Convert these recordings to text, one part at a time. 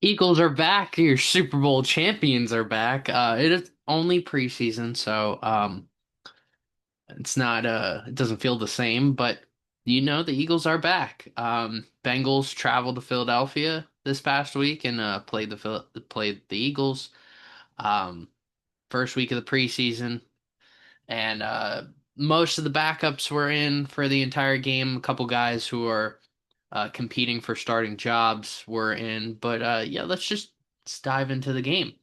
Eagles are back. Your Super Bowl champions are back. It is only preseason, so it's not it doesn't feel the same, but the Eagles are back. Bengals traveled to Philadelphia this past week and played the Eagles. Um, First week of the preseason, and most of the backups were in for the entire game. A couple guys who are competing for starting jobs were in, but yeah, let's dive into the game.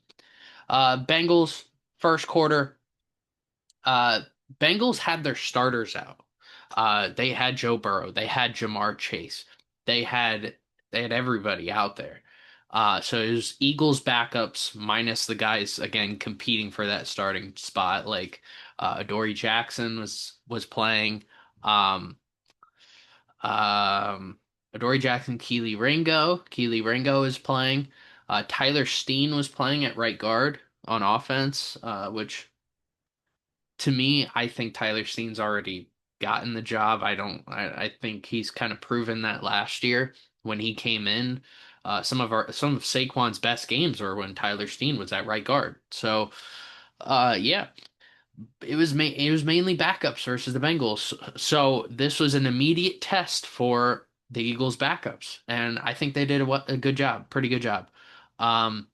Bengals first quarter. Uh, Bengals had their starters out. They had Joe Burrow. They had Jamar Chase. They had they had everybody out there. So it was Eagles backups minus the guys again competing for that starting spot. Like Adoree Jackson was playing. Um, um, Adoree Jackson, Keely Ringo. Keely Ringo is playing. Tyler Steen was playing at right guard on offense, which to me, I think Tyler Steen's already gotten the job. I think he's kind of proven that last year when he came in. Some of Saquon's best games were when Tyler Steen was at right guard. So, yeah, it was mainly backups versus the Bengals. So this was an immediate test for the Eagles' backups, and I think they did a good job, pretty good job. Um,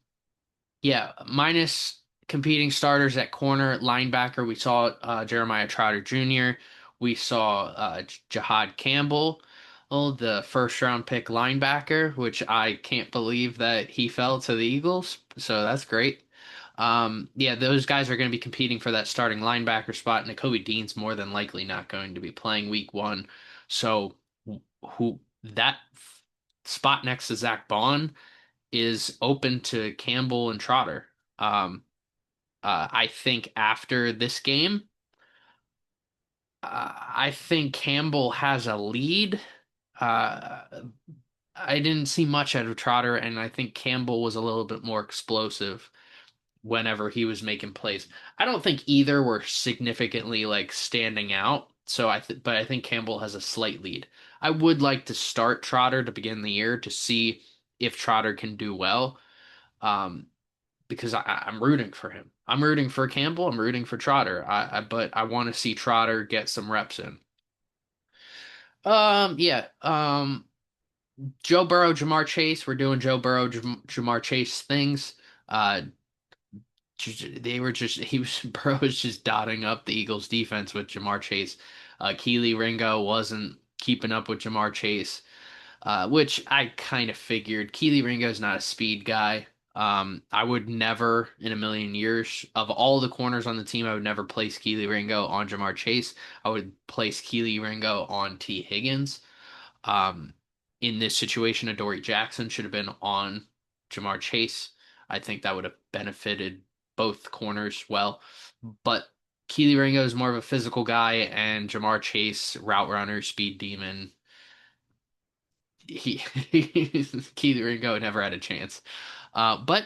yeah, minus competing starters at corner, linebacker, we saw Jeremiah Trotter Jr. We saw Jahad Campbell, the first round pick linebacker, which I can't believe that he fell to the Eagles. So that's great. Yeah, those guys are going to be competing for that starting linebacker spot. Nakobe Dean's more than likely not going to be playing week one. So who that spot next to Zach Bond is open to Campbell and Trotter. Um, I think after this game, I think Campbell has a lead. Uh, I didn't see much out of Trotter, and I think Campbell was a little bit more explosive whenever he was making plays. I don't think either were significantly like standing out. But I think Campbell has a slight lead. I would like to start Trotter to begin the year to see if Trotter can do well. Um, because I'm rooting for him. I'm rooting for Campbell. I'm rooting for Trotter. But I want to see Trotter get some reps in. Yeah. Joe Burrow, Jamar Chase. We're doing Joe Burrow, Jamar Chase things. Uh, they were just he was Burrow was just dotting up the Eagles defense with Jamar Chase. Keely Ringo wasn't keeping up with Jamar Chase. Which I kind of figured. Keely Ringo's not a speed guy. I would never in a million years, of all the corners on the team, I would never place Keely Ringo on Jamar Chase. I would place Keely Ringo on T. Higgins. Um, in this situation, Adoree Jackson should have been on Jamar Chase. I think that would have benefited both corners well. But Keely Ringo is more of a physical guy, and Jamar Chase, route runner, speed demon, he Keith Ringo never had a chance. But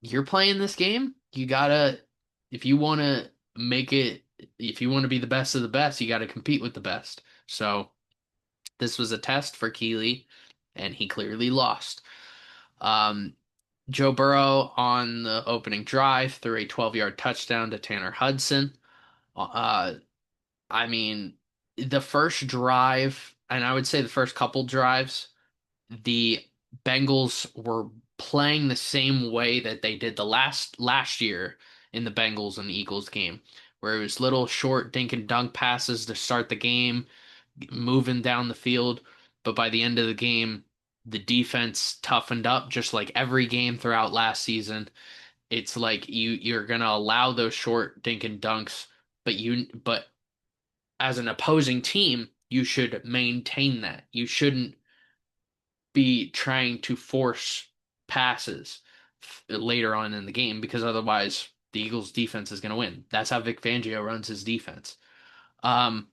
you're playing this game. You gotta, if you want to make it, if you want to be the best of the best, you got to compete with the best. So this was a test for Keely, and he clearly lost. Um, Joe Burrow on the opening drive threw a 12-yard touchdown to Tanner Hudson. Uh, I mean, the first drive, and I would say the first couple drives, the Bengals were playing the same way that they did the last year in the Bengals and Eagles game, where it was little short dink and dunk passes to start the game, moving down the field. But by the end of the game, the defense toughened up, just like every game throughout last season. It's like you're gonna allow those short dink and dunks, but as an opposing team, you should maintain that. You shouldn't be trying to force passes later on in the game because otherwise the Eagles defense is going to win. That's how Vic Fangio runs his defense. Um,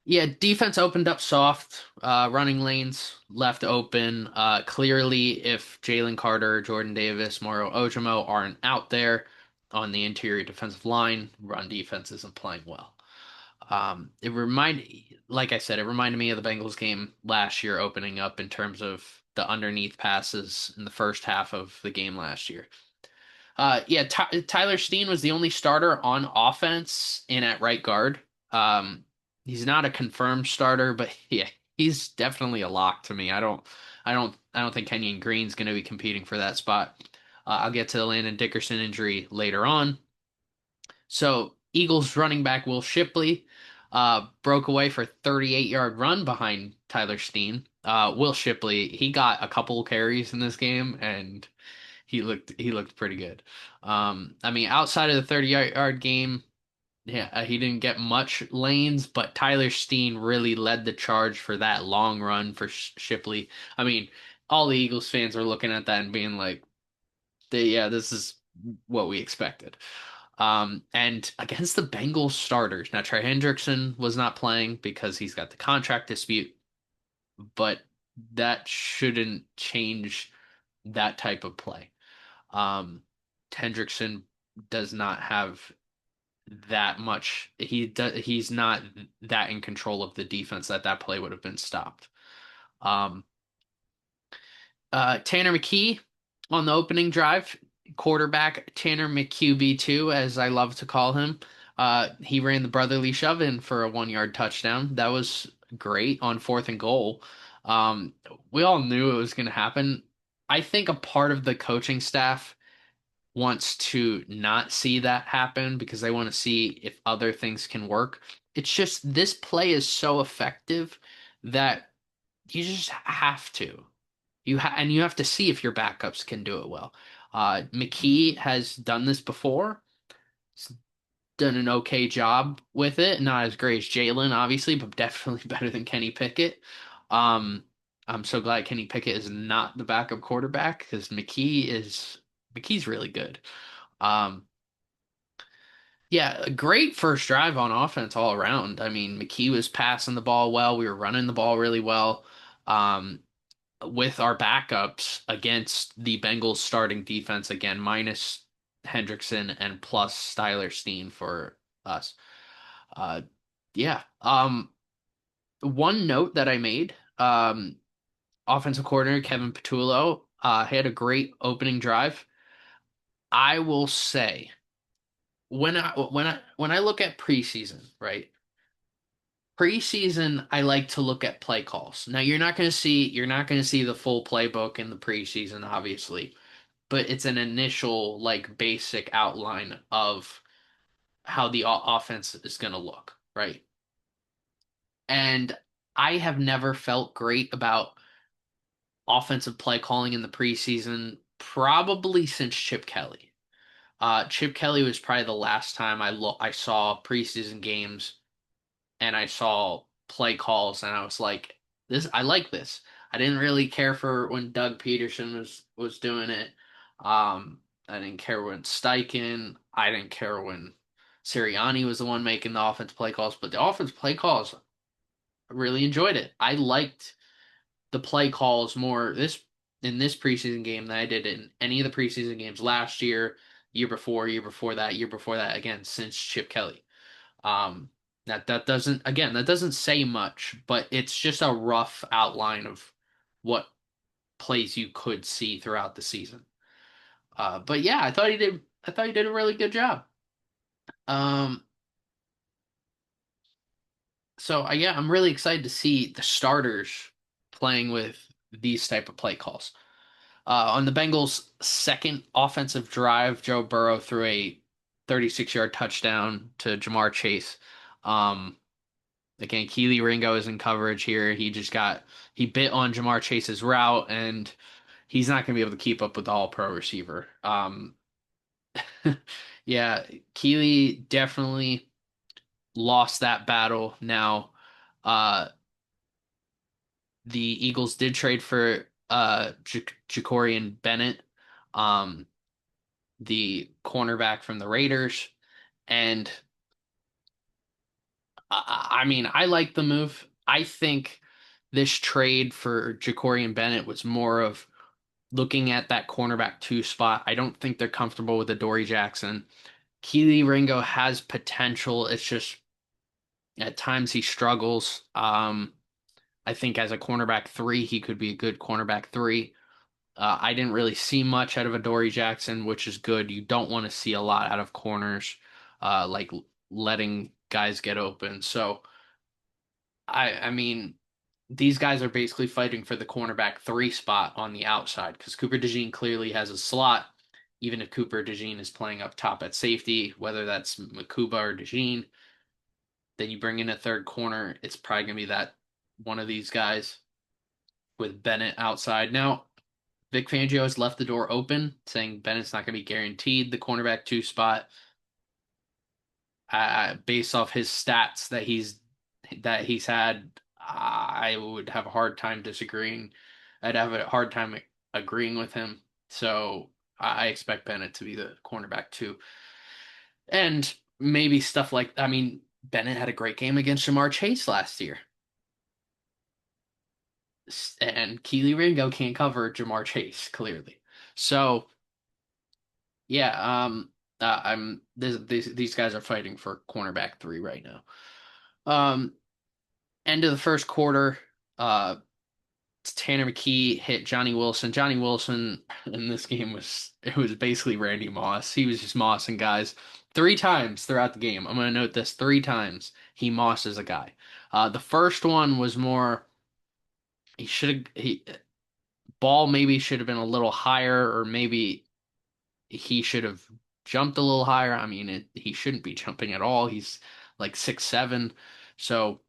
yeah, defense opened up soft, running lanes left open. Clearly, if Jalen Carter, Jordan Davis, Moro Ojomo aren't out there on the interior defensive line, run defense isn't playing well. It remind like I said, it reminded me of the Bengals game last year opening up in terms of the underneath passes in the first half of the game last year. Yeah, Tyler Steen was the only starter on offense and at right guard. Um, he's not a confirmed starter, but yeah, he's definitely a lock to me. I don't think Kenyon Green's going to be competing for that spot. I'll get to the Landon Dickerson injury later on. So Eagles running back Will Shipley broke away for a 38-yard run behind Tyler Steen. Will Shipley, he got a couple carries in this game and he looked pretty good. I mean, outside of the 30-yard game, yeah, he didn't get much lanes, but Tyler Steen really led the charge for that long run for Shipley. I mean, all the Eagles fans are looking at that and being like, yeah, this is what we expected. And against the Bengals starters, now Trey Hendrickson was not playing because he's got the contract dispute, but that shouldn't change that type of play. Um, Hendrickson does not have that much. He's not that in control of the defense that play would have been stopped. Um, Tanner McKee on the opening drive, quarterback Tanner McQB2, as I love to call him. He ran the brotherly shove in for a 1 yard touchdown. That was great on fourth and goal. Um, we all knew it was going to happen. I think a part of the coaching staff wants to not see that happen because they want to see if other things can work. It's just this play is so effective that you just have to. And you have to see if your backups can do it well. McKee has done this before. He's done an okay job with it. Not as great as Jalen, obviously, but definitely better than Kenny Pickett. Um, I'm so glad Kenny Pickett is not the backup quarterback because McKee's really good. Um, yeah, a great first drive on offense all around. I mean, McKee was passing the ball well. We were running the ball really well. Um, with our backups against the Bengals starting defense again, minus Hendrickson and plus Styler Steen for us. Uh, yeah. One note that I made, offensive coordinator Kevin Patullo, had a great opening drive. I will say when I look at preseason, right? Preseason, I like to look at play calls. Now you're not going to see the full playbook in the preseason, obviously, but it's an initial like basic outline of how the offense is going to look, right? And I have never felt great about offensive play calling in the preseason, probably since Chip Kelly. Chip Kelly was probably the last time I saw preseason games and I saw play calls and I was like, this I like this. I didn't really care for when Doug Peterson was doing it. I didn't care when Steichen. I didn't care when Sirianni was the one making the offense play calls, but the offense play calls, I really enjoyed it. I liked the play calls more this in this preseason game than I did in any of the preseason games last year, year before that, again, since Chip Kelly. Um, that doesn't say much, but it's just a rough outline of what plays you could see throughout the season. But yeah, I thought he did a really good job. Um, yeah, I'm really excited to see the starters playing with these type of play calls. On the Bengals' second offensive drive, Joe Burrow threw a 36-yard touchdown to Jamar Chase. Um, Again, Keely Ringo is in coverage here. He bit on Jamar Chase's route, and he's not going to be able to keep up with the All-Pro receiver. Yeah, Keely definitely lost that battle. Now, uh, the Eagles did trade for Jacorian Bennett, um, the cornerback from the Raiders, and I mean, I like the move. I think this trade for Jacorian Bennett was more of looking at that cornerback two spot. I don't think they're comfortable with Adoree Jackson. Keely Ringo has potential. It's just At times he struggles. I think as a cornerback three, he could be a good cornerback three. I didn't really see much out of Adoree Jackson, which is good. You don't want to see a lot out of corners, like letting guys get open. So I mean, these guys are basically fighting for the cornerback three spot on the outside because Cooper DeJean clearly has a slot. Even if Cooper DeJean is playing up top at safety, whether that's Makuba or DeJean, then you bring in a third corner. It's probably gonna be that one of these guys with Bennett outside. Now, Vic Fangio has left the door open, saying Bennett's not going to be guaranteed the cornerback two spot. Based off his stats that he's had, I would have a hard time disagreeing. I'd have a hard time agreeing with him. So I expect Bennett to be the cornerback too, and maybe stuff like I mean Bennett had a great game against Jamar Chase last year, and Keely Ringo can't cover Jamar Chase clearly. So yeah, I'm these guys are fighting for cornerback three right now. Um, End of the first quarter, uh, Tanner McKee hit Johnny Wilson. Johnny Wilson in this game was basically Randy Moss. He was just mossing guys three times throughout the game. I'm gonna note this three times he mosses a guy. The first one was more he should have he ball maybe should have been a little higher or maybe he should have jumped a little higher. I mean, he shouldn't be jumping at all. He's like 6'7". So,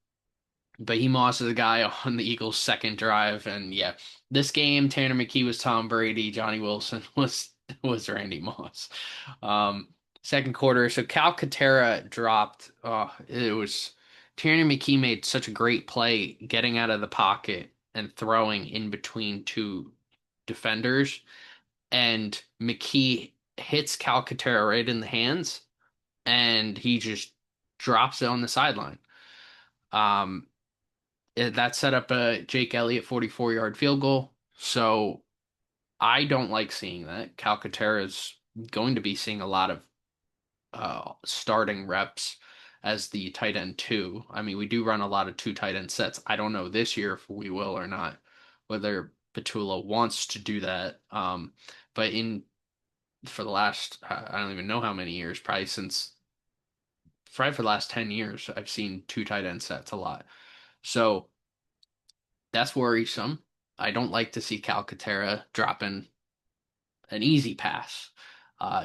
but he mosses a guy on the Eagles' second drive, and yeah, this game, Tanner McKee was Tom Brady, Johnny Wilson was Randy Moss. Um, Second quarter, so Cal Catera dropped. Oh, it was Tanner McKee made such a great play getting out of the pocket and throwing in between two defenders and McKee hits Calcaterra right in the hands, and he just drops it on the sideline. Um, that set up a Jake Elliott 44-yard field goal. So I don't like seeing that. Calcaterra is going to be seeing a lot of starting reps as the tight end two. I mean, we do run a lot of two tight end sets. I don't know this year if we will or not, whether Petula wants to do that. But in for the last I don't even know how many years, probably for the last 10 years, I've seen two tight end sets a lot. So that's worrisome. I don't like to see Calcaterra dropping an easy pass.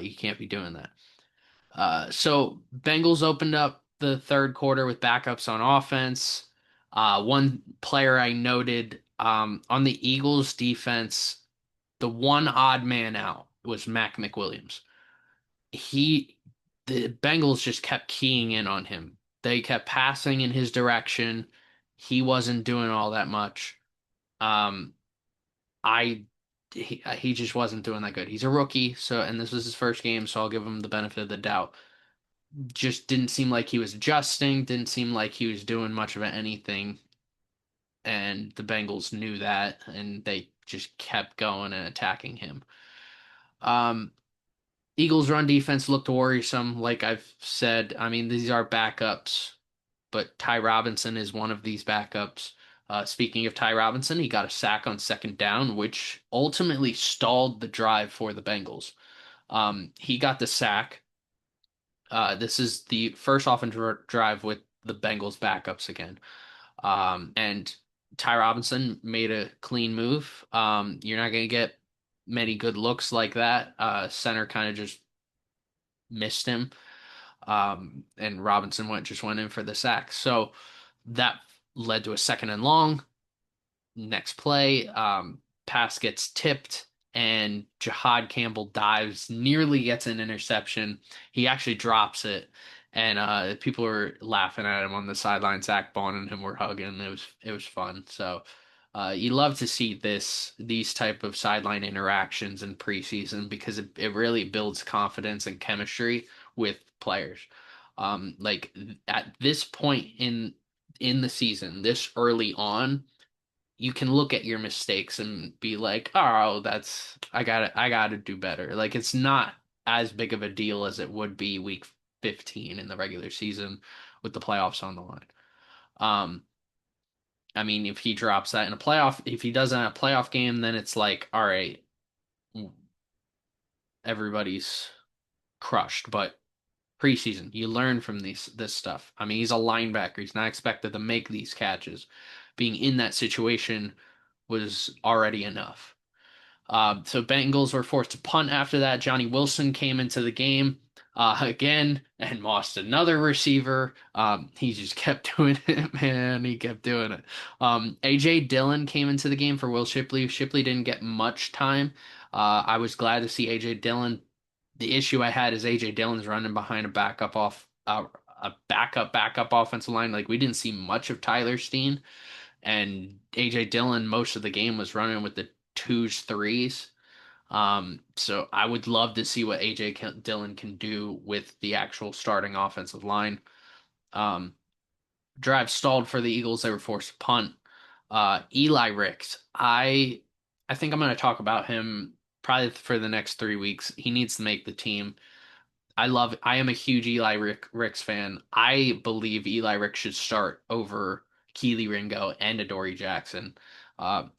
You can't be doing that. So Bengals opened up the third quarter with backups on offense. One player I noted on the Eagles defense, the one odd man out was Mac McWilliams. he the Bengals just kept keying in on him. They kept passing in his direction. He wasn't doing all that much. Um, I he just wasn't doing that good. He's a rookie, so and this was his first game, so I'll give him the benefit of the doubt. Just didn't seem like he was adjusting, didn't seem like he was doing much of anything, and the Bengals knew that, and they just kept going and attacking him. Um, Eagles' run defense looked worrisome, like I've said. I mean, these are backups, but Ty Robinson is one of these backups. Speaking of Ty Robinson, he got a sack on second down, which ultimately stalled the drive for the Bengals. He got the sack. This is the first offensive drive with the Bengals backups again. And Ty Robinson made a clean move. You're not going to get many good looks like that. Center kind of just missed him. And Robinson just went in for the sack. So that led to a second and long. Next play, pass gets tipped, and Jahad Campbell dives, nearly gets an interception. He actually drops it, and people were laughing at him on the sideline. Zach Bond and him were hugging. It was fun. So you love to see these type of sideline interactions in preseason because it really builds confidence and chemistry with players. Like at this point in the season, this early on, you can look at your mistakes and be like, "Oh, that's I gotta do better." Like it's not as big of a deal as it would be week 15 in the regular season with the playoffs on the line. Um, I mean, if he drops that in a playoff, if he does it in a playoff game, then it's like, all right, everybody's crushed. But preseason, you learn from this stuff. I mean, he's a linebacker. He's not expected to make these catches. Being in that situation was already enough. So Bengals were forced to punt after that. Johnny Wilson came into the game again and lost another receiver. He just kept doing it, man. He kept doing it. AJ Dillon came into the game for Will Shipley. Shipley didn't get much time. I was glad to see AJ Dillon. The issue I had is AJ Dillon's running behind a backup offensive line. Like we didn't see much of Tyler Steen, and AJ Dillon most of the game was running with the twos, threes. So I would love to see what Dillon can do with the actual starting offensive line. Um, Drive stalled for the Eagles. They were forced to punt. Eli Ricks. I think I'm going to talk about him probably for the next 3 weeks. He needs to make the team. I am a huge Ricks fan. I believe Eli Ricks should start over Keely Ringo and Adoree Jackson.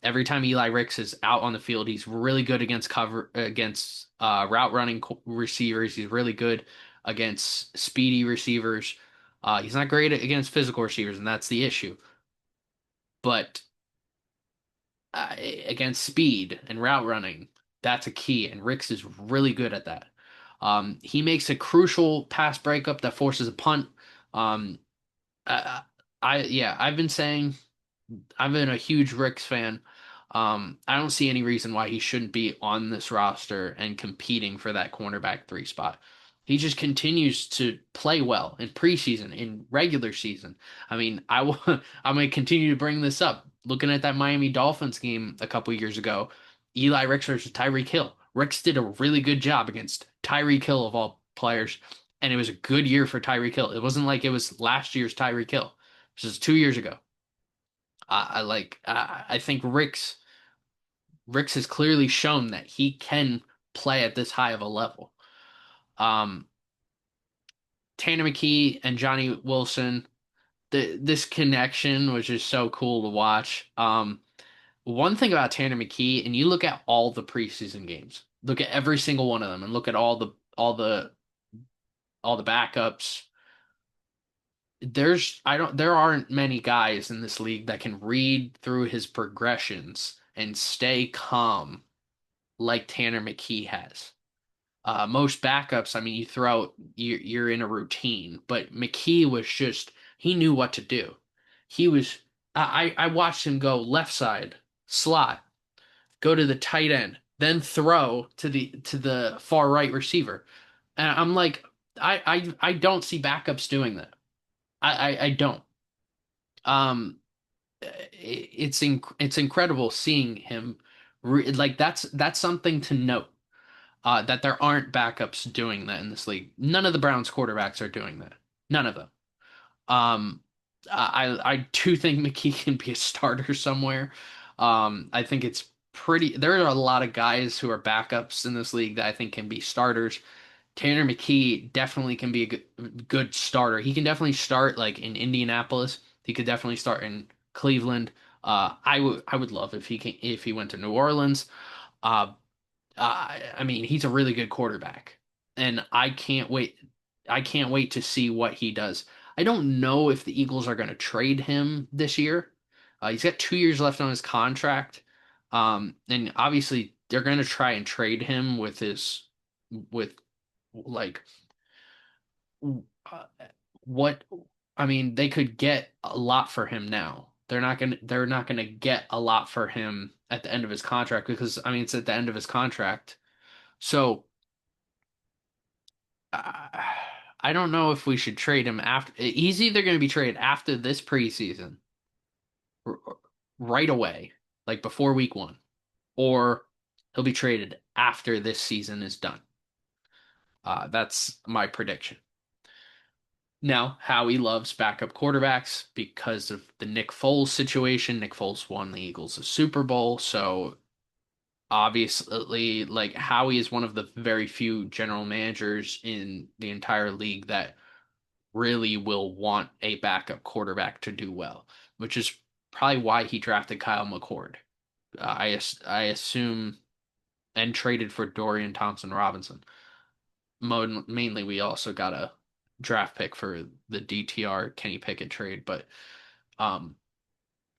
Every time Eli Ricks is out on the field, he's really good against route running receivers. He's really good against speedy receivers. He's not great against physical receivers, and that's the issue. But against speed and route running, that's a key, and Ricks is really good at that. He makes a crucial pass breakup that forces a punt. Um, I, yeah, I've been a huge Ricks fan. I don't see any reason why he shouldn't be on this roster and competing for that cornerback three spot. He just continues to play well in preseason, in regular season. I mean, I'm going to continue to bring this up. Looking at that Miami Dolphins game a couple years ago, Eli Ricks versus Tyreek Hill. Ricks did a really good job against Tyreek Hill of all players, and it was a good year for Tyreek Hill. It wasn't like it was last year's Tyreek Hill. This is 2 years ago. I think Ricks has clearly shown that he can play at this high of a level. Um, Tanner McKee and Johnny Wilson, this connection was just so cool to watch. One thing about Tanner McKee, and you look at all the preseason games, look at every single one of them, and look at all the backups. There aren't many guys in this league that can read through his progressions and stay calm like Tanner McKee has. Most backups, I mean, you're in a routine, but McKee was just he knew what to do. He was I watched him go left side, slot, go to the tight end, then throw to the far right receiver. And I'm like, I don't see backups doing that. I don't. Um, it's incredible seeing him like that's something to note. That there aren't backups doing that in this league. None of the Browns quarterbacks are doing that. None of them. Um, I do think McKee can be a starter somewhere. I think it's pretty. There are a lot of guys who are backups in this league that I think can be starters. Tanner McKee definitely can be a good starter. He can definitely start like in Indianapolis. He could definitely start in Cleveland. I would love if he went to New Orleans. Uh, I mean, he's a really good quarterback, and I can't wait. I can't wait to see what he does. I don't know if the Eagles are going to trade him this year. He's got 2 years left on his contract, and obviously they're going to try and trade him with like uh, what I mean. They could get a lot for him now. They're not gonna get a lot for him at the end of his contract because I mean it's at the end of his contract. So uh, I don't know if we should trade him after. He's either going to be traded after this preseason, r- right away, like before week one, or he'll be traded after this season is done. That's my prediction. Now, Howie loves backup quarterbacks because of the Nick Foles situation. Nick Foles won the Eagles a Super Bowl, so obviously, like Howie is one of the very few general managers in the entire league that really will want a backup quarterback to do well, which is probably why he drafted Kyle McCord. I assume and traded for Dorian Thompson Robinson. Mainly, we also got a draft pick for the DTR Kenny Pickett trade, but um,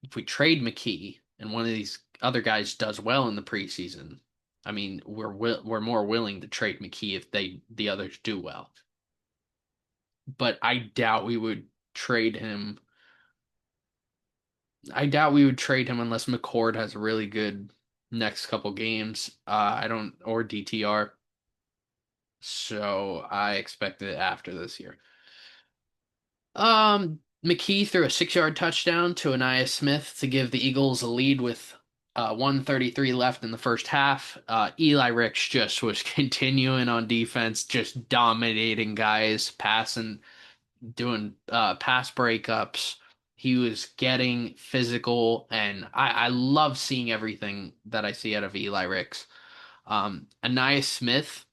if we trade McKee and one of these other guys does well in the preseason, I mean, we're more willing to trade McKee if the others do well. But trade him. I doubt we would trade him unless McCord has a really good next couple games. I don't or DTR. So I expect it after this year. McKee threw a 6-yard touchdown to Anaya Smith to give the Eagles a lead with 133 left in the first half. Eli Ricks just was continuing on defense, just dominating guys, passing, doing pass breakups. He was getting physical, and I love seeing everything that I see out of Eli Ricks. Anaya Smith,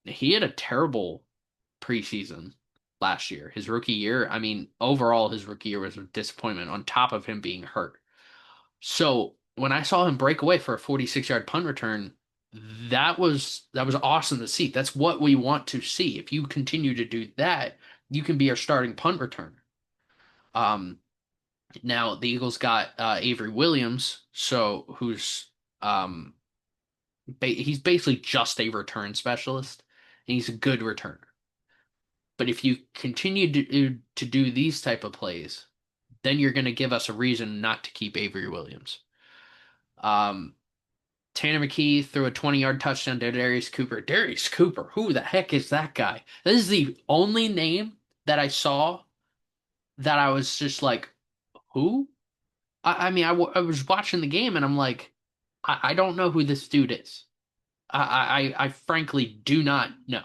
he had a terrible preseason last year. His rookie year, I mean, overall, his rookie year was a disappointment on top of him being hurt. So when I saw him break away for a 46-yard punt return, that was awesome to see. That's what we want to see. If you continue to do that, you can be our starting punt returner. Um, Now the Eagles got Avery Williams, so um he's basically just a return specialist, and he's a good returner. But if you continue to do these type of plays, then you're going to give us a reason not to keep Avery Williams. Um, Tanner McKee threw a 20-yard touchdown to Darius Cooper. Darius Cooper, who the heck is that guy? This is the only name that I saw that I was just like, who? I mean, I was watching the game and I'm like, I don't know who this dude is. I frankly do not know.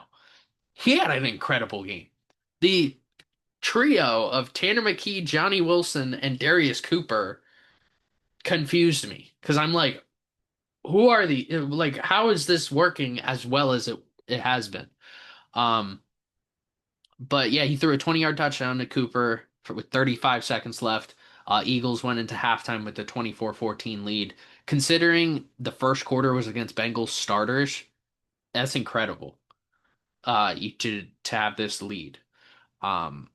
He had an incredible game. The trio of Tanner McKee, Johnny Wilson, and Darius Cooper confused me because I'm like, who are like, how is this working as well as it has been? Um, but yeah, he threw a 20-yard touchdown to Cooper with 35 seconds left. Eagles went into halftime with the 24-14 lead. Considering the first quarter was against Bengals starters, that's incredible. To have this lead. Um,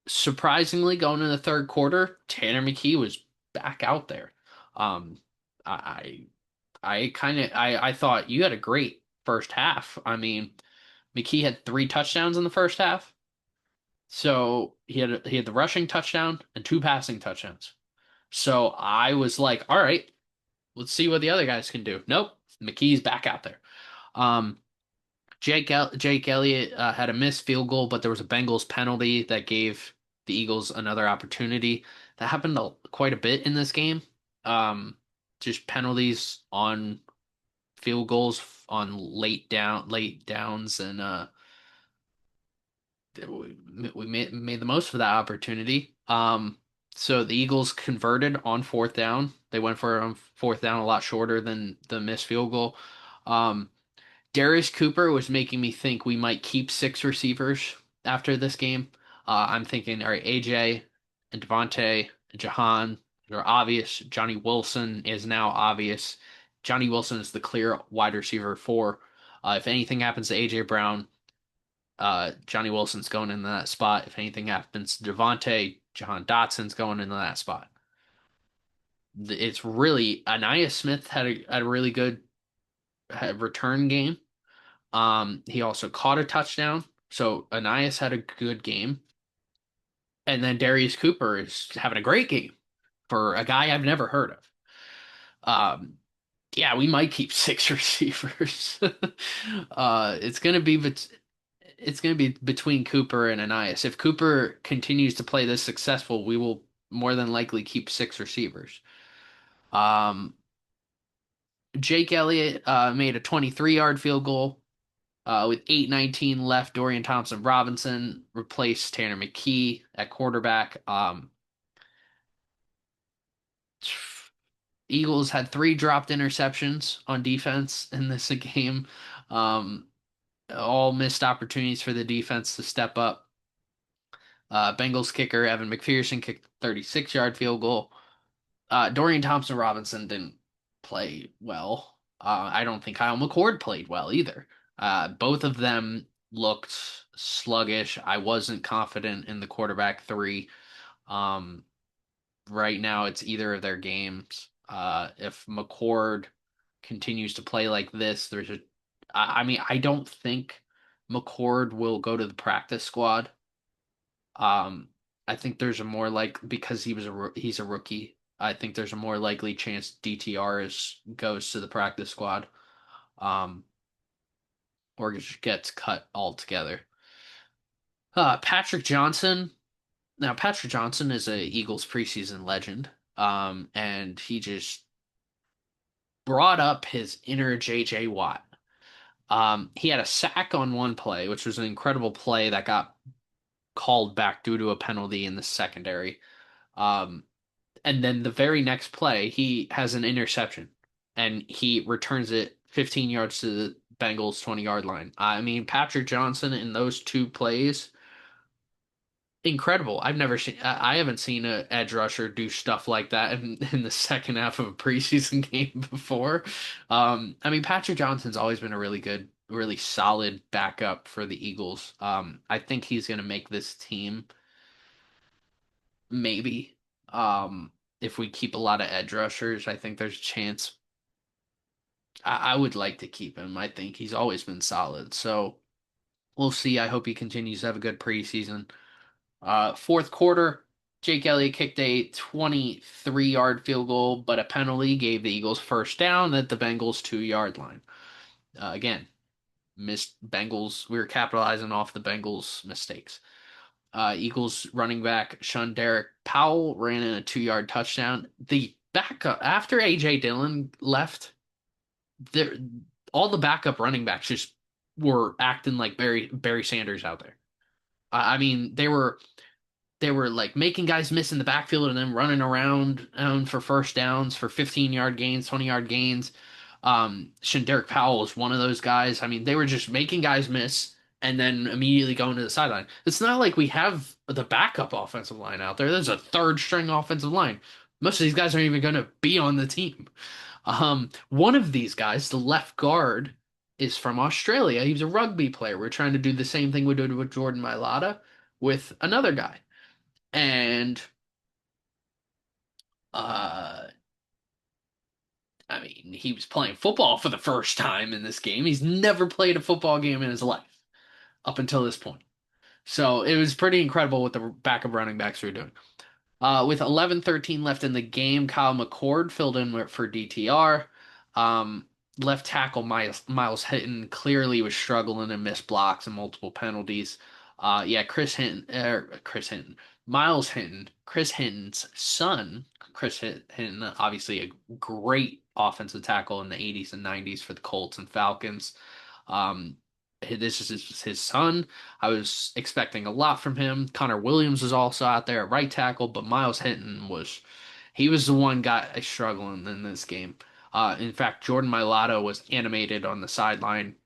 Surprisingly, going in the third quarter, Tanner McKee was back out there. Um, I I thought you had a great first half. I mean, McKee had 3 touchdowns in the first half. So he had the rushing touchdown and 2 passing touchdowns. So I was like, all right, let's see what the other guys can do. Nope, McKee's back out there. Um, Jake Elliott had a missed field goal, but there was a Bengals penalty that gave the Eagles another opportunity. That happened quite a bit in this game. Just penalties on field goals on late downs, and we made the most of that opportunity. So the Eagles converted on fourth down. They went for fourth down a lot shorter than the missed field goal. Um, Darius Cooper was making me think we might keep 6 receivers after this game. I'm thinking, all right, AJ and Devontae and Jahan are obvious. Johnny Wilson is now obvious. Johnny Wilson is the clear wide receiver 4. If anything happens to AJ Brown, Johnny Wilson's going into that spot. If anything happens to Devontae, Jahan Dotson's going into that spot. It's really Anaya Smith had a really good return game. He also caught a touchdown. So Anias had a good game. And then Darius Cooper is having a great game for a guy I've never heard of. Um, yeah, we might keep 6 receivers. It's gonna be between Cooper and Anias. If Cooper continues to play this successful, we will more than likely keep 6 receivers. Um, Jake Elliott made a 23-yard field goal. With 8:19 left, Dorian Thompson Robinson replaced Tanner McKee at quarterback. Eagles had 3 dropped interceptions on defense in this game. Um, all missed opportunities for the defense to step up. Bengals kicker Evan McPherson kicked a 36-yard field goal. Dorian Thompson-Robinson didn't play well. I don't think Kyle McCord played well either. Both of them looked sluggish. I wasn't confident in the quarterback three. Um, right now, it's either of their games. If McCord continues to play like this, I mean, I don't think McCord will go to the practice squad. Um, I think there's a more like because he's a rookie. I think there's a more likely chance DTR goes to the practice squad, um, or just gets cut altogether. Patrick Johnson. Now, Patrick Johnson is a Eagles preseason legend, and he just brought up his inner J.J. Watt. He had a sack on one play, which was an incredible play that got called back due to a penalty in the secondary. Um, And then the very next play, he has an interception and he returns it 15 yards to the Bengals 20-yard line. I mean, Patrick Johnson in those two plays, incredible. I haven't seen a edge rusher do stuff like that in the second half of a preseason game before. I mean, Patrick Johnson's always been a really good, really solid backup for the Eagles. I think he's going to make this team maybe. If we keep a lot of edge rushers, I think there's a chance. I would like to keep him. I think he's always been solid. So we'll see. I hope he continues to have a good preseason. Fourth quarter, Jake Elliott kicked a 23-yard field goal, but a penalty gave the Eagles first down at the Bengals 2-yard line. Again, missed Bengals. We were capitalizing off the Bengals' mistakes. Eagles running back Derek Powell ran in a 2-yard touchdown. The backup after AJ Dillon left, there all the backup running backs just were acting like Barry Sanders out there. I mean, they were like making guys miss in the backfield and then running around for first downs for 15-yard gains, 20-yard gains. Derek Powell was one of those guys. I mean, they were just making guys miss and then immediately going to the sideline. It's not like we have the backup offensive line out there. There's a third string offensive line. Most of these guys aren't even going to be on the team. One of these guys, the left guard, is from Australia. He was a rugby player. We're trying to do the same thing we did with Jordan Mailata with another guy. And uh I mean, he was playing football for the first time in this game. He's never played a football game in his life up until this point. So it was pretty incredible what the backup running backs were doing. With 11:13 left in the game, Kyle McCord filled in for DTR. Um, left tackle Miles Hinton clearly was struggling and missed blocks and multiple penalties. Yeah, Chris Hinton, Miles Hinton, Chris Hinton's son, Chris Hinton, obviously a great offensive tackle in the 80s and 90s for the Colts and Falcons. Um, this is his son. I was expecting a lot from him. Connor Williams was also out there at right tackle, but Miles Hinton he was the one guy struggling in this game. In fact, Jordan Mailata was animated on the sideline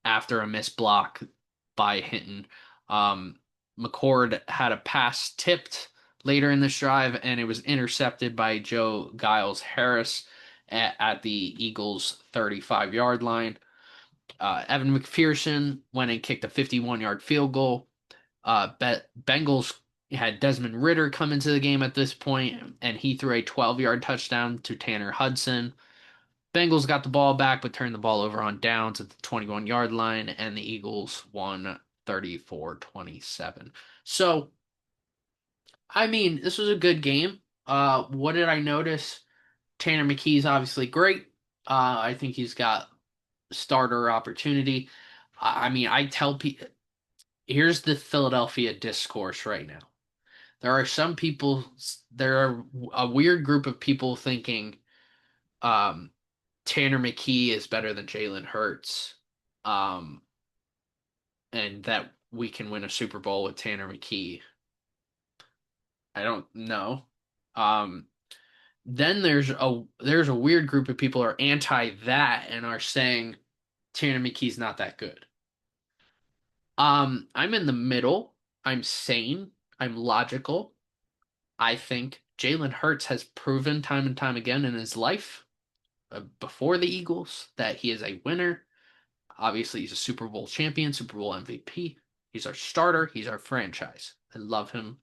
after a missed block by Hinton. Um, McCord had a pass tipped later in this drive, and it was intercepted by Joe Giles Harris at the Eagles' 35-yard line. Evan McPherson went and kicked a 51-yard field goal. Bengals had Desmond Ridder come into the game at this point, and he threw a 12-yard touchdown to Tanner Hudson. Bengals got the ball back, but turned the ball over on downs at the 21-yard line, and the Eagles won 34-27. So, I mean, this was a good game. What did I notice? Tanner McKee's obviously great. I think he's got starter opportunity. I mean, I tell people, here's the Philadelphia discourse right now. There are a weird group of people thinking um, Tanner McKee is better than Jalen Hurts, um, and that we can win a Super Bowl with Tanner McKee. I don't know. Um, then there's a weird group of people who are anti that and are saying Tanner McKee's not that good. I'm in the middle. I'm sane. I'm logical. I think Jalen Hurts has proven time and time again in his life before the Eagles that he is a winner. Obviously, he's a Super Bowl champion, Super Bowl MVP. He's our starter. He's our franchise. I love him.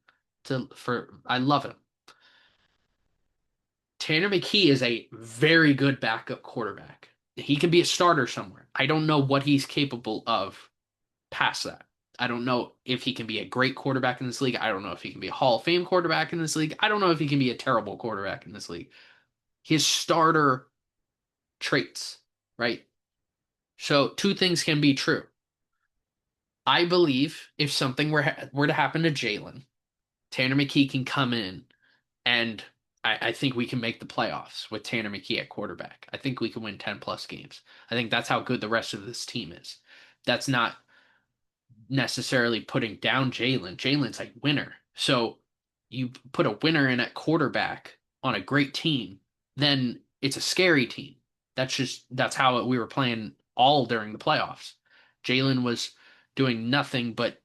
Tanner McKee is a very good backup quarterback. He can be a starter somewhere. I don't know what he's capable of past that. I don't know if he can be a great quarterback in this league. I don't know if he can be a Hall of Fame quarterback in this league. I don't know if he can be a terrible quarterback in this league. His starter traits, right? So two things can be true. I believe if something were to happen to Jalen, Tanner McKee can come in and I think we can make the playoffs with Tanner McKee at quarterback. I think we can win 10 plus games. I think that's how good the rest of this team is. That's not necessarily putting down Jalen. Jalen's like winner. So you put a winner in at quarterback on a great team, then it's a scary team. That's how we were playing all during the playoffs. Jalen was doing nothing but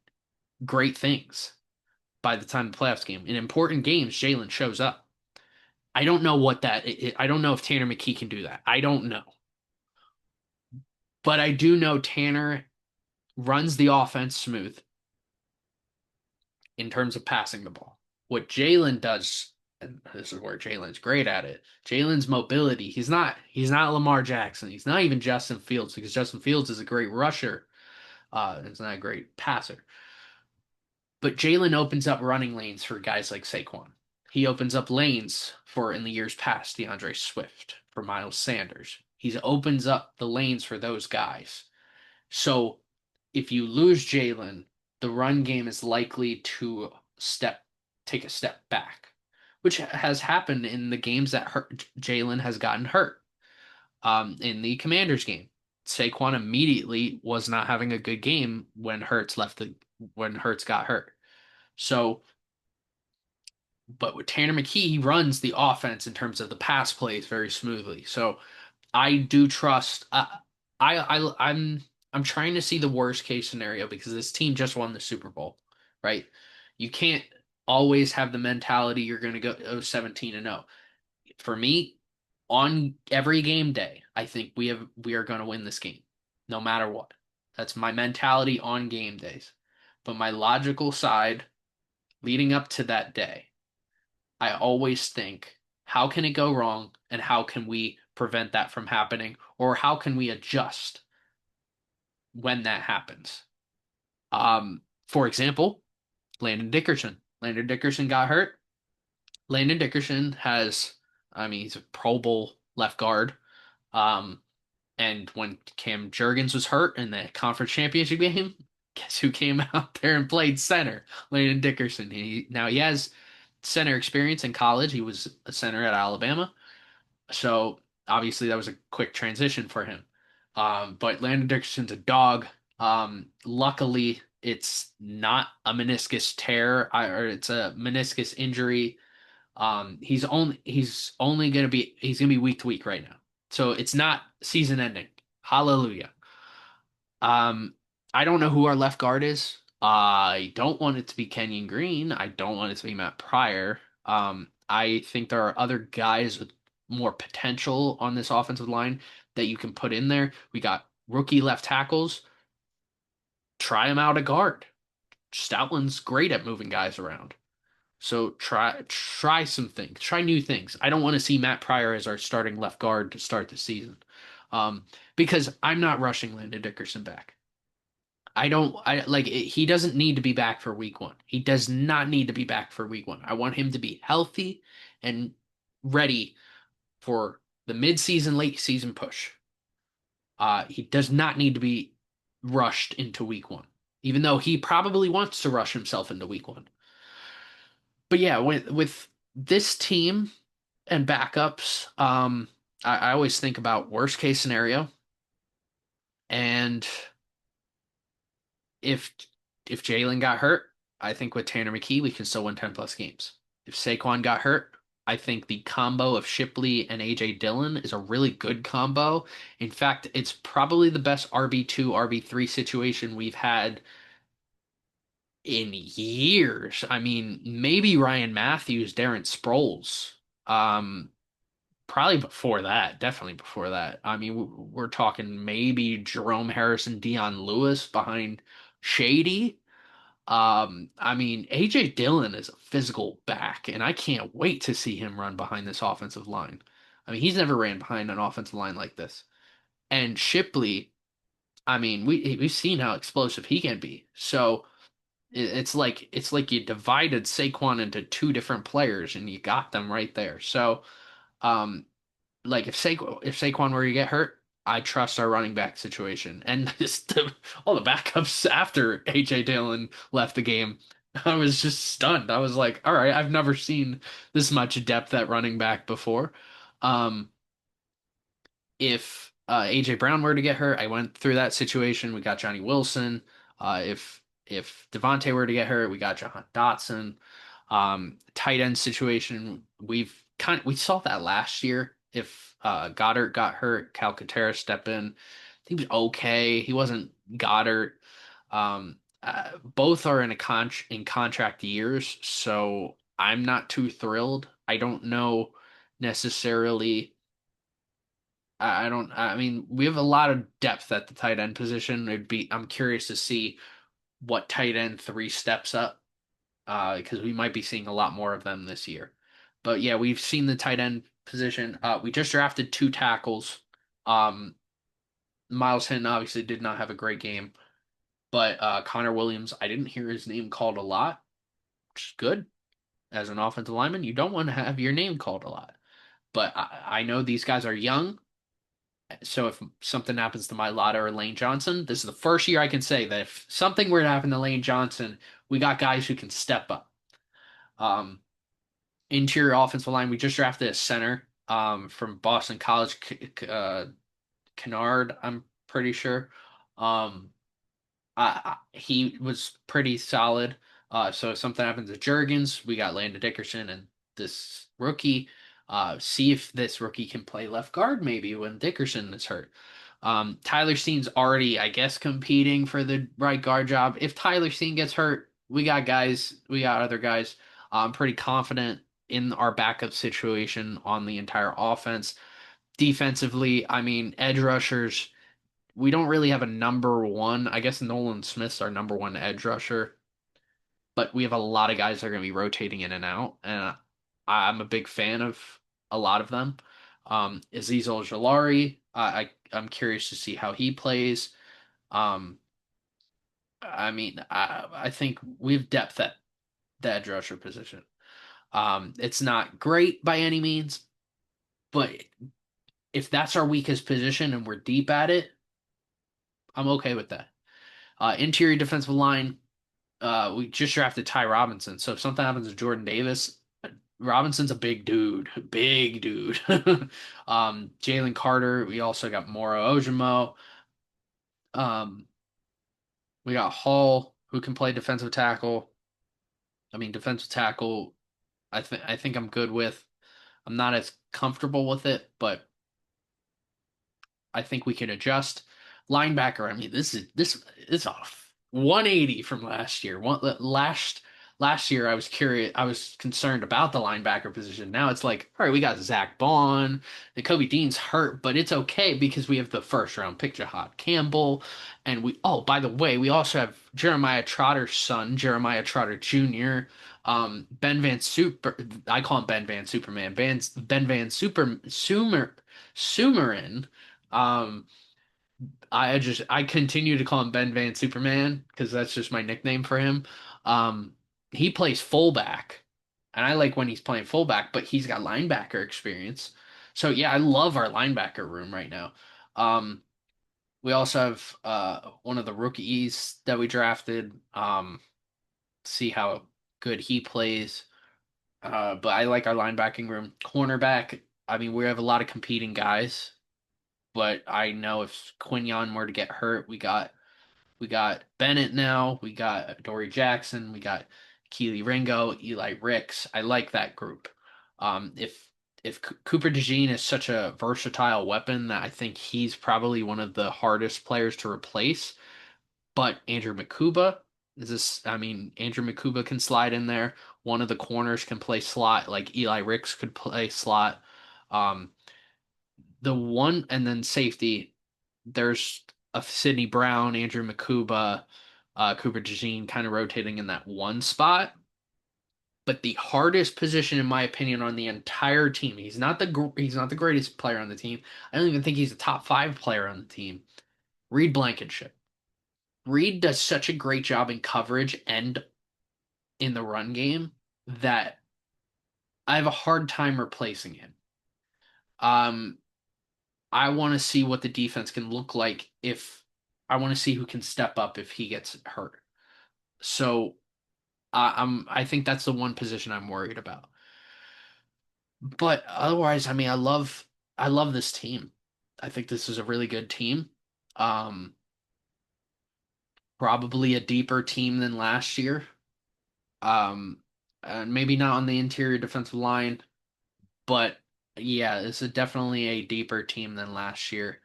great things by the time the playoffs game. In important games, Jalen shows up. I don't know I don't know if Tanner McKee can do that. I don't know. But I do know Tanner runs the offense smooth in terms of passing the ball. What Jalen does, and this is where Jalen's great at it. Jalen's mobility. He's not Lamar Jackson. He's not even Justin Fields because Justin Fields is a great rusher. It's not a great passer. But Jalen opens up running lanes for guys like Saquon. He opens up lanes for, in the years past, DeAndre Swift, for Miles Sanders. He opens up the lanes for those guys. So if you lose Jalen, the run game is likely to take a step back, which has happened in the games that Jalen has gotten hurt. In the Commanders game, Saquon immediately was not having a good game when Hurts got hurt. So, but with Tanner McKee, he runs the offense in terms of the pass plays very smoothly. So I do trust. I'm trying to see the worst case scenario because this team just won the Super Bowl, right? You can't always have the mentality you're going to go 17 and 0. For me, on every game day, I think we are going to win this game, no matter what. That's my mentality on game days. But my logical side leading up to that day, I always think, how can it go wrong and how can we prevent that from happening or how can we adjust when that happens? For example, Landon Dickerson. Landon Dickerson got hurt. Landon Dickerson he's a Pro Bowl left guard. Um, and when Cam Jurgens was hurt in the conference championship game, guess who came out there and played center? Landon Dickerson. Now he has center experience in college. He was a center at Alabama. So obviously that was a quick transition for him. But Landon Dickerson's a dog. Luckily, it's not a meniscus tear or it's a meniscus injury. He's gonna be week to week right now. So it's not season ending. Hallelujah. Um, I don't know who our left guard is. I don't want it to be Kenyon Green. I don't want it to be Matt Pryor. I think there are other guys with more potential on this offensive line that you can put in there. We got rookie left tackles. Try them out at guard. Stoutland's great at moving guys around. So try some things. Try new things. I don't want to see Matt Pryor as our starting left guard to start the season. Because I'm not rushing Landon Dickerson back. He doesn't need to be back for week one. He does not need to be back for week one. I want him to be healthy and ready for the mid-season, late season push. He does not need to be rushed into week one, even though he probably wants to rush himself into week one. But yeah, with this team and backups, I always think about worst case scenario. And if if Jalen got hurt, I think with Tanner McKee we can still win 10 plus games. If Saquon got hurt, I think the combo of Shipley and AJ Dillon is a really good combo. In fact, it's probably the best RB2, RB3 situation we've had in years. I mean, maybe Ryan Matthews, Darren Sproles. Um, Probably before that, definitely before that. I mean, we're talking maybe Jerome Harrison, Dion Lewis behind Shady. I mean, AJ Dillon is a physical back, and I can't wait to see him run behind this offensive line. I mean, he's never ran behind an offensive line like this. And Shipley, I mean, we've seen how explosive he can be. So it's like you divided Saquon into two different players, and you got them right there. So, um, like if Saquon were to get hurt, I trust our running back situation. And all the backups after AJ Dillon left the game, I was just stunned. I was like, all right, I've never seen this much depth at running back before. Um, if AJ Brown were to get hurt, I went through that situation. We got Johnny Wilson. If Devontae were to get hurt, we got Jahan Dotson. Tight end situation, we saw that last year. If Goddard got hurt, Calcaterra step in. He was okay. He wasn't Goddard. Both are in contract years, so I'm not too thrilled. I don't know necessarily. I don't. I mean, we have a lot of depth at the tight end position. I'm curious to see what tight end three steps up, because we might be seeing a lot more of them this year. But yeah, we've seen the tight end position. We just drafted two tackles. Um, Miles Hinton obviously did not have a great game, but Connor Williams, I didn't hear his name called a lot, which is good. As an offensive lineman, you don't want to have your name called a lot. But I know these guys are young. So if something happens to Mailata or Lane Johnson, this is the first year I can say that if something were to happen to Lane Johnson, we got guys who can step up. Um, Interior offensive line, we just drafted a center from Boston College, Kennard, I'm pretty sure. Um, he was pretty solid. So if something happens to Jurgens, we got Landon Dickerson and this rookie. See if this rookie can play left guard maybe when Dickerson is hurt. Tyler Steen's already, I guess, competing for the right guard job. If Tyler Steen gets hurt, we got guys, we got other guys. I'm pretty confident in our backup situation on the entire offense. Defensively, I mean, edge rushers, we don't really have a number one. I guess Nolan Smith's our number one edge rusher, but we have a lot of guys that are going to be rotating in and out, and I'm a big fan of a lot of them. Azeez Ojulari, I'm curious to see how he plays. Um, I mean, I think we have depth at the edge rusher position. It's not great by any means, but if that's our weakest position and we're deep at it, I'm okay with that. Interior defensive line, we just drafted Ty Robinson. So if something happens to Jordan Davis, Robinson's a big dude, big dude. Jalen Carter. We also got Moro Ojimo. Um, we got Hall who can play defensive tackle. I mean, defensive tackle. I think I'm good with. I'm not as comfortable with it, but I think we can adjust. Linebacker, I mean, this is off 180 from last year. Last year, I was curious, I was concerned about the linebacker position. Now it's like, all right, we got Zach Bond, and Kobe Dean's hurt, but it's okay because we have the first round pick, Jahad Campbell, and oh, by the way, we also have Jeremiah Trotter's son, Jeremiah Trotter Jr. Ben Van Super, I call him Ben Van Superman. Ben Van Sumerin. Um, I continue to call him Ben Van Superman because that's just my nickname for him. Um, he plays fullback, and I like when he's playing fullback, but he's got linebacker experience. So yeah, I love our linebacker room right now. Um, we also have one of the rookies that we drafted. See how good he plays. But I like our linebacking room. Cornerback, I mean, we have a lot of competing guys, but I know if Quinyon were to get hurt, we got Bennett now, we got Dory Jackson, we got Keely Ringo, Eli Ricks. I like that group. If Cooper DeJean is such a versatile weapon that I think he's probably one of the hardest players to replace, but Andrew Makuba. Is this, I mean, Andrew Makuba can slide in there. One of the corners can play slot, like Eli Ricks could play slot. Um, the one, and then safety, there's a Sidney Brown, Andrew Makuba, Cooper DeJean kind of rotating in that one spot. But the hardest position, in my opinion, on the entire team, he's not the greatest player on the team. I don't even think he's a top five player on the team. Reed Blankenship. Reed does such a great job in coverage and in the run game that I have a hard time replacing him. Um, I want to see what the defense can look like if I want to see who can step up if he gets hurt. So I think that's the one position I'm worried about. But otherwise, I mean, I love this team. I think this is a really good team. Um, Probably a deeper team than last year. Um, and maybe not on the interior defensive line, but yeah, this is definitely a deeper team than last year.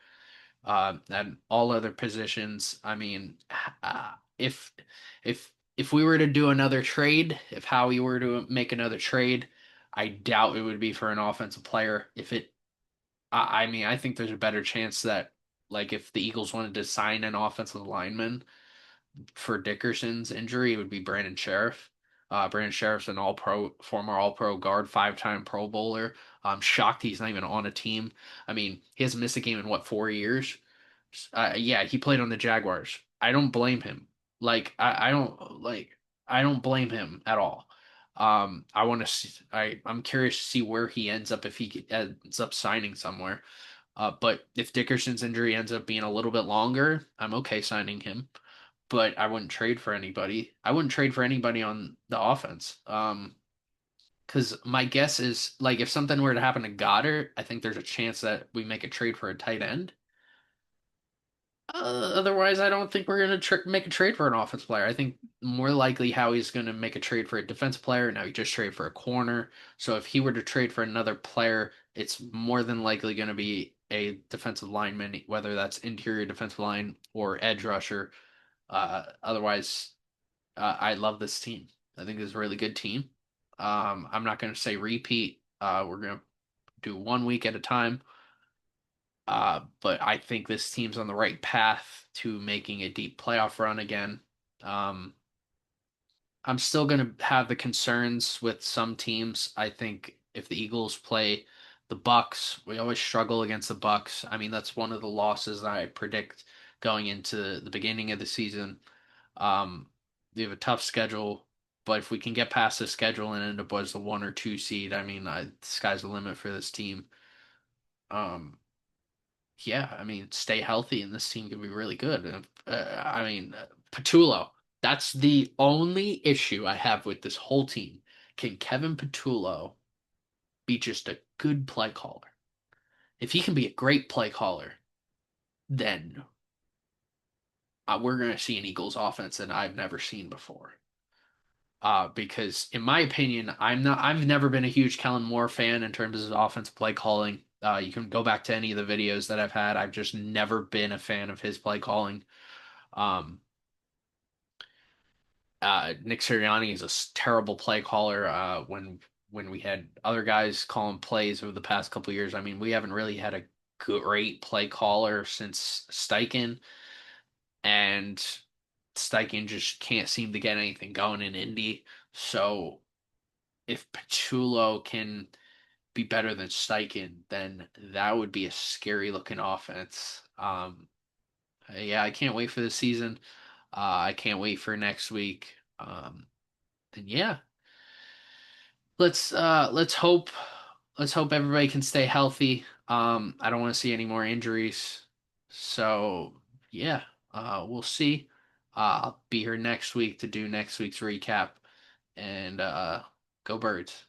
And all other positions, I mean, if we were to do another trade, if Howie were to make another trade, I doubt it would be for an offensive player. I mean, I think there's a better chance that, like, if the Eagles wanted to sign an offensive lineman for Dickerson's injury, it would be Brandon Sheriff. Brandon Sheriff's an former All Pro guard, 5-time Pro Bowler. I'm shocked he's not even on a team. I mean, he hasn't missed a game in what, 4 years? Yeah, he played on the Jaguars. I don't blame him. Like, I don't blame him at all. I want to see. I'm curious to see where he ends up if he ends up signing somewhere. But if Dickerson's injury ends up being a little bit longer, I'm okay signing him, but I wouldn't trade for anybody. I wouldn't trade for anybody on the offense. Because my guess is, like, if something were to happen to Goddard, I think there's a chance that we make a trade for a tight end. Otherwise, I don't think we're gonna make a trade for an offense player. I think more likely Howie's gonna make a trade for a defense player. Now he just traded for a corner. So if he were to trade for another player, it's more than likely gonna be a defensive lineman, whether that's interior defensive line or edge rusher. Otherwise, I love this team. I think this is a really good team. I'm not going to say repeat. We're going to do 1 week at a time. But I think this team's on the right path to making a deep playoff run again. Um, I'm still going to have the concerns with some teams. I think if the Eagles play the Bucks, we always struggle against the Bucks. I mean, that's one of the losses that I predict going into the beginning of the season. Um, we have a tough schedule, but if we can get past the schedule and end up as the 1 or 2 seed, I mean, the sky's the limit for this team. Um, yeah, I mean, stay healthy and this team can be really good. I mean, Patullo, that's the only issue I have with this whole team. Can Kevin Patullo be just a good play caller? If he can be a great play caller, then we're going to see an Eagles offense that I've never seen before. Because in my opinion, I've never been a huge Kellen Moore fan in terms of offensive play calling. You can go back to any of the videos that I've had. I've just never been a fan of his play calling. Um, Nick Sirianni is a terrible play caller. When we had other guys calling plays over the past couple years, I mean, we haven't really had a great play caller since Steichen, and Steichen just can't seem to get anything going in Indy. So if Pachulo can be better than Steichen, then that would be a scary looking offense. Yeah, I can't wait for the season. I can't wait for next week. And yeah, let's hope everybody can stay healthy. I don't want to see any more injuries. So yeah, we'll see. I'll be here next week to do next week's recap, and go Birds.